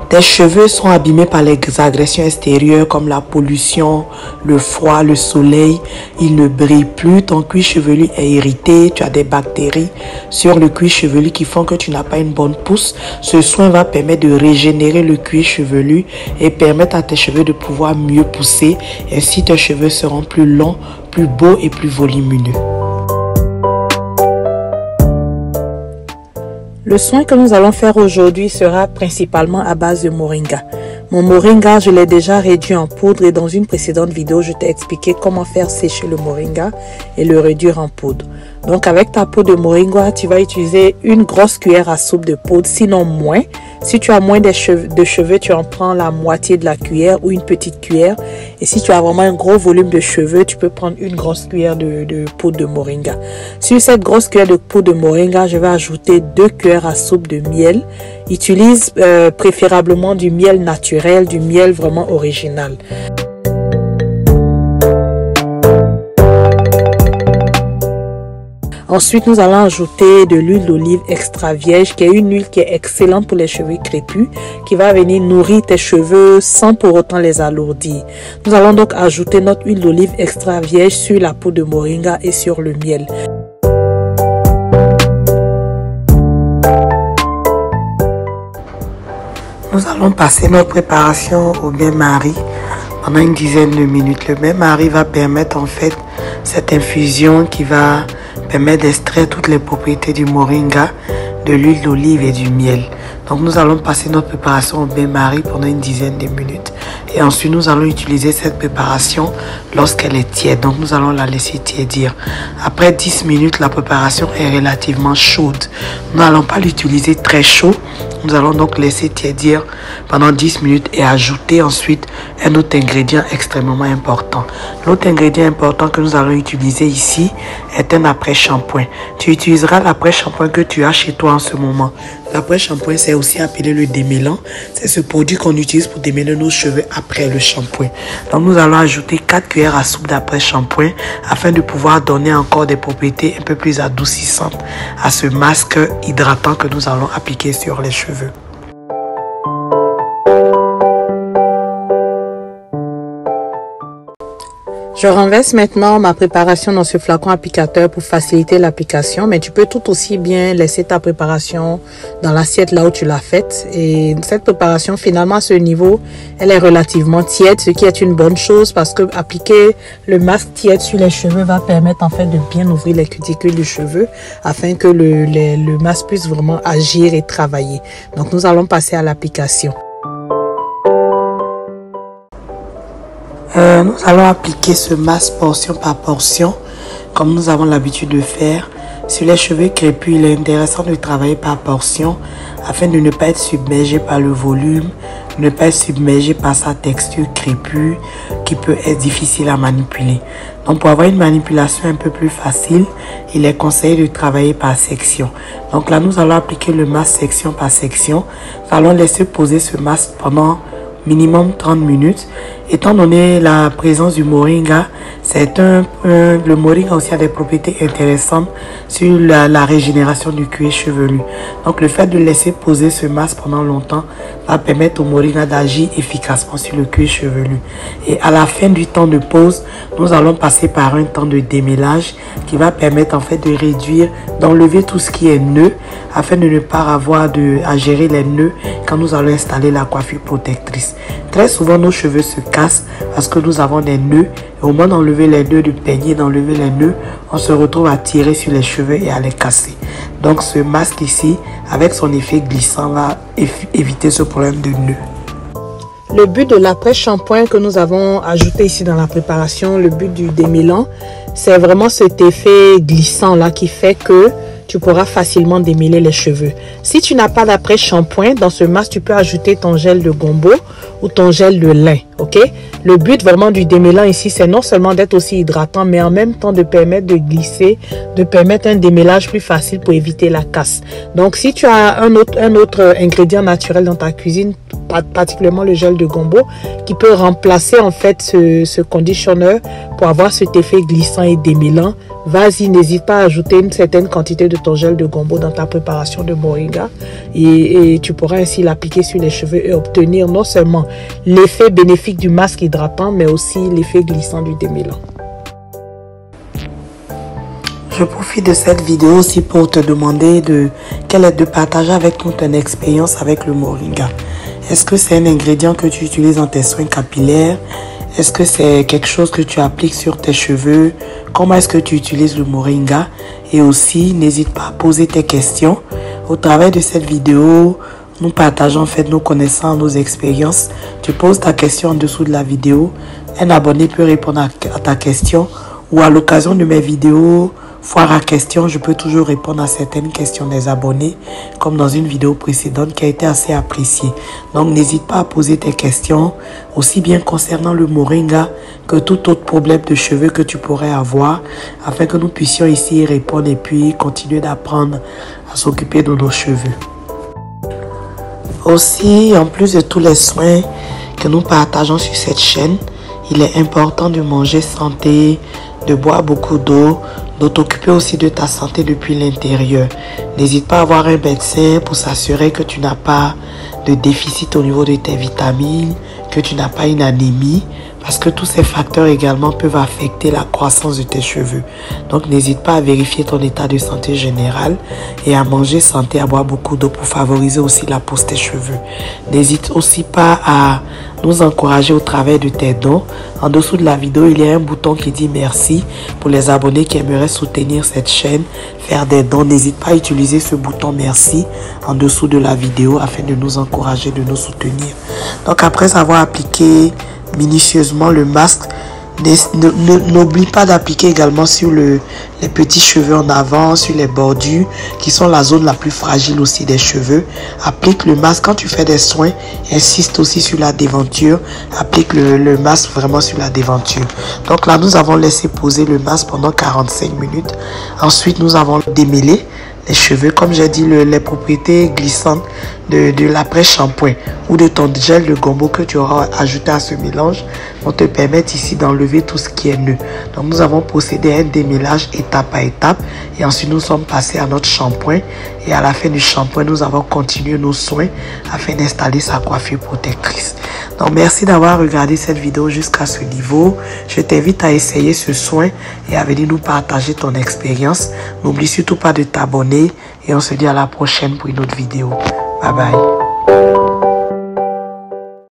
Tes cheveux sont abîmés par les agressions extérieures comme la pollution, le froid, le soleil. Ils ne brillent plus, ton cuir chevelu est irrité, tu as des bactéries sur le cuir chevelu qui font que tu n'as pas une bonne pousse. Ce soin va permettre de régénérer le cuir chevelu et permettre à tes cheveux de pouvoir mieux pousser. Ainsi, tes cheveux seront plus longs, plus beaux et plus volumineux. Le soin que nous allons faire aujourd'hui sera principalement à base de moringa. Mon moringa, je l'ai déjà réduit en poudre et dans une précédente vidéo, je t'ai expliqué comment faire sécher le moringa et le réduire en poudre. Donc avec ta poudre de moringa, tu vas utiliser une grosse cuillère à soupe de poudre, sinon moins. Si tu as moins de cheveux, tu en prends la moitié de la cuillère ou une petite cuillère. Et si tu as vraiment un gros volume de cheveux, tu peux prendre une grosse cuillère de poudre de moringa. Sur cette grosse cuillère de poudre de moringa, je vais ajouter 2 cuillères à soupe de miel. Utilise préférablement du miel naturel, du miel vraiment original. Ensuite, nous allons ajouter de l'huile d'olive extra vierge, qui est une huile qui est excellente pour les cheveux crépus, qui va venir nourrir tes cheveux sans pour autant les alourdir. Nous allons donc ajouter notre huile d'olive extra vierge sur la peau de moringa et sur le miel. Nous allons passer notre préparation au bain-marie pendant une dizaine de minutes. Le bain-marie va permettre en fait cette infusion qui va permettre d'extraire toutes les propriétés du moringa, de l'huile d'olive et du miel. Donc nous allons passer notre préparation au bain-marie pendant une dizaine de minutes. Et ensuite nous allons utiliser cette préparation lorsqu'elle est tiède. Donc nous allons la laisser tiédir. Après 10 minutes, la préparation est relativement chaude. Nous n'allons pas l'utiliser très chaud. Nous allons donc laisser tiédir pendant 10 minutes et ajouter ensuite un autre ingrédient extrêmement important. L'autre ingrédient important que nous allons utiliser ici est un après-shampoing. Tu utiliseras l'après-shampoing que tu as chez toi en ce moment. L'après-shampoing, c'est aussi appelé le démêlant. C'est ce produit qu'on utilise pour démêler nos cheveux après le shampoing. Donc nous allons ajouter 4 cuillères à soupe d'après-shampoing afin de pouvoir donner encore des propriétés un peu plus adoucissantes à ce masque hydratant que nous allons appliquer sur les cheveux. Je renverse maintenant ma préparation dans ce flacon applicateur pour faciliter l'application, mais tu peux tout aussi bien laisser ta préparation dans l'assiette là où tu l'as faite. Et cette préparation, finalement, à ce niveau, elle est relativement tiède, ce qui est une bonne chose parce que appliquer le masque tiède sur les cheveux va permettre en fait de bien ouvrir les cuticules du cheveu afin que le masque puisse vraiment agir et travailler. Donc nous allons passer à l'application. Nous allons appliquer ce masque portion par portion, comme nous avons l'habitude de faire. Sur les cheveux crépus, il est intéressant de travailler par portion afin de ne pas être submergé par le volume, ne pas être submergé par sa texture crépue qui peut être difficile à manipuler. Donc pour avoir une manipulation un peu plus facile, il est conseillé de travailler par section. Donc là, nous allons appliquer le masque section par section. Nous allons laisser poser ce masque pendant minimum 30 minutes. Étant donné la présence du moringa, le moringa aussi a des propriétés intéressantes sur la régénération du cuir chevelu. Donc le fait de laisser poser ce masque pendant longtemps va permettre au moringa d'agir efficacement sur le cuir chevelu. Et à la fin du temps de pause, nous allons passer par un temps de démêlage qui va permettre en fait de réduire, d'enlever tout ce qui est nœud afin de ne pas avoir à gérer les nœuds quand nous allons installer la coiffure protectrice. Très souvent, nos cheveux se cassent parce que nous avons des nœuds. Et au moment d'enlever les nœuds, de peigner, d'enlever les nœuds, on se retrouve à tirer sur les cheveux et à les casser. Donc ce masque ici, avec son effet glissant, va éviter ce problème de nœuds. Le but de l'après-shampoing que nous avons ajouté ici dans la préparation, le but du démêlant, c'est vraiment cet effet glissant là qui fait que tu pourras facilement démêler les cheveux. Si tu n'as pas d'après-shampoing, dans ce masque, tu peux ajouter ton gel de gombo ou ton gel de lin, ok? Le but vraiment du démêlant ici, c'est non seulement d'être aussi hydratant, mais en même temps de permettre de glisser, de permettre un démêlage plus facile pour éviter la casse. Donc, si tu as un autre ingrédient naturel dans ta cuisine, particulièrement le gel de gombo, qui peut remplacer en fait ce conditionneur pour avoir cet effet glissant et démêlant, vas-y, n'hésite pas à ajouter une certaine quantité de ton gel de gombo dans ta préparation de moringa et tu pourras ainsi l'appliquer sur les cheveux et obtenir non seulement l'effet bénéfique du masque hydratant, mais aussi l'effet glissant du démêlant. Je profite de cette vidéo aussi pour te demander de partager avec nous ton expérience avec le moringa. Est-ce que c'est un ingrédient que tu utilises dans tes soins capillaires? Est-ce que c'est quelque chose que tu appliques sur tes cheveux? Comment est-ce que tu utilises le moringa? Et aussi, n'hésite pas à poser tes questions. Au travers de cette vidéo, nous partageons en fait nos connaissances, nos expériences. Tu poses ta question en dessous de la vidéo. Un abonné peut répondre à ta question. Ou à l'occasion de mes vidéos foire à questions, je peux toujours répondre à certaines questions des abonnés, comme dans une vidéo précédente qui a été assez appréciée. Donc n'hésite pas à poser tes questions, aussi bien concernant le moringa que tout autre problème de cheveux que tu pourrais avoir, afin que nous puissions ici y répondre et puis continuer d'apprendre à s'occuper de nos cheveux. Aussi, en plus de tous les soins que nous partageons sur cette chaîne, il est important de manger santé, de boire beaucoup d'eau, de t'occuper aussi de ta santé depuis l'intérieur. N'hésite pas à voir un médecin pour s'assurer que tu n'as pas de déficit au niveau de tes vitamines, que tu n'as pas une anémie, parce que tous ces facteurs également peuvent affecter la croissance de tes cheveux. Donc n'hésite pas à vérifier ton état de santé général et à manger santé, à boire beaucoup d'eau pour favoriser aussi la pousse de tes cheveux. N'hésite aussi pas à nous encourager au travers de tes dons. En dessous de la vidéo, il y a un bouton qui dit merci pour les abonnés qui aimeraient soutenir cette chaîne, faire des dons. N'hésite pas à utiliser ce bouton merci en dessous de la vidéo afin de nous encourager, de nous soutenir. Donc après avoir appliqué minutieusement le masque, n'oublie pas d'appliquer également sur les petits cheveux en avant, sur les bordures qui sont la zone la plus fragile aussi des cheveux. Applique le masque quand tu fais des soins, insiste aussi sur la déventure, applique le masque vraiment sur la déventure. Donc là nous avons laissé poser le masque pendant 45 minutes. Ensuite nous avons démêlé les cheveux, comme j'ai dit, les propriétés glissantes de l'après-shampoing ou de ton gel de gombo que tu auras ajouté à ce mélange vont te permettre ici d'enlever tout ce qui est nœud. Donc nous avons procédé à un démêlage étape à étape et ensuite nous sommes passés à notre shampoing et à la fin du shampoing nous avons continué nos soins afin d'installer sa coiffure protectrice. Donc merci d'avoir regardé cette vidéo jusqu'à ce niveau. Je t'invite à essayer ce soin et à venir nous partager ton expérience. N'oublie surtout pas de t'abonner et on se dit à la prochaine pour une autre vidéo. Bye bye.